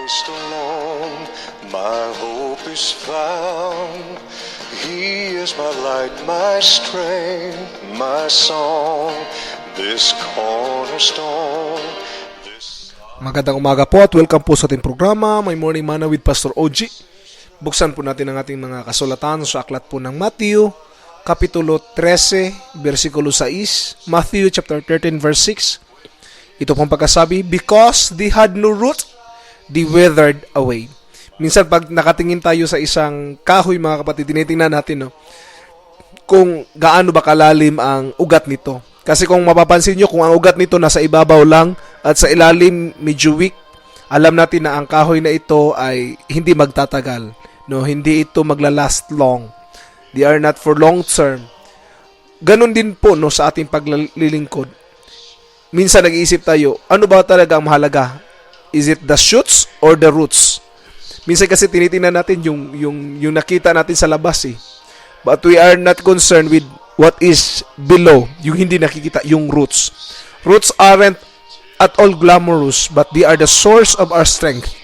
Christ alone, my hope is found. He is my light, my strength, my song, this cornerstone. Magandang umaga po at welcome po sa ating programa, My Morning Manna with Pastor OG. Buksan po natin ang ating mga kasulatan sa aklat po ng Matthew, Kapitulo 13, versikulo 6, Matthew chapter 13, verse 6. Ito pong pagkasabi, because they had no root, they withered away. Minsan pag nakatingin tayo sa isang kahoy, mga kapatid, tinitingnan natin kung gaano ba kalalim ang ugat nito. Kasi kung mapapansin nyo, kung ang ugat nito nasa ibabaw lang at sa ilalim medyo weak, alam natin na ang kahoy na ito ay hindi magtatagal. No, hindi ito maglalast long. They are not for long term. Ganon din po sa ating paglilingkod. Minsan nag-iisip tayo, ano ba talaga ang mahalaga? Is it the shoots or the roots? Minsan kasi tinitingnan natin yung nakita natin sa labas . But we are not concerned with what is below, yung hindi nakikita, yung roots. Roots aren't at all glamorous, but they are the source of our strength.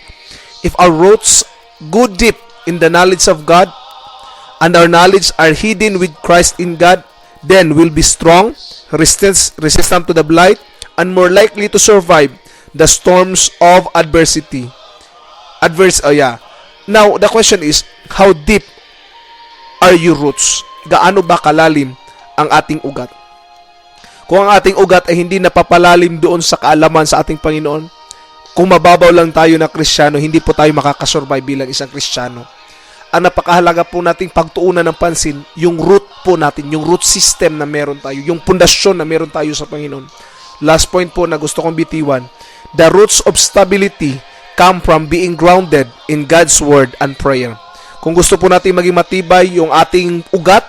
If our roots go deep in the knowledge of God, and our knowledge are hidden with Christ in God, then we'll be strong, resistant to the blight, and more likely to survive the storms of adversity. Now, the question is, how deep are your roots? Gaano ba kalalim ang ating ugat? Kung ang ating ugat ay hindi napapalalim doon sa kaalaman sa ating Panginoon, kung mababaw lang tayo na Kristiyano, hindi po tayo makakasurvive bilang isang Kristiyano. Ang napakahalaga po nating pagtuunan ng pansin, yung root po natin, yung root system na meron tayo, yung pundasyon na meron tayo sa Panginoon. Last point po na gusto kong bitiwan, the roots of stability come from being grounded in God's Word and prayer. Kung gusto po natin maging matibay yung ating ugat,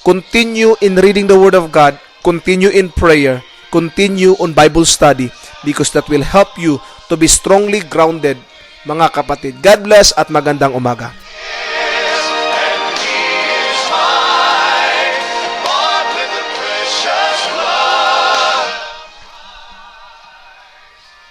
continue in reading the Word of God, continue in prayer, continue on Bible study, because that will help you to be strongly grounded, mga kapatid. God bless at magandang umaga.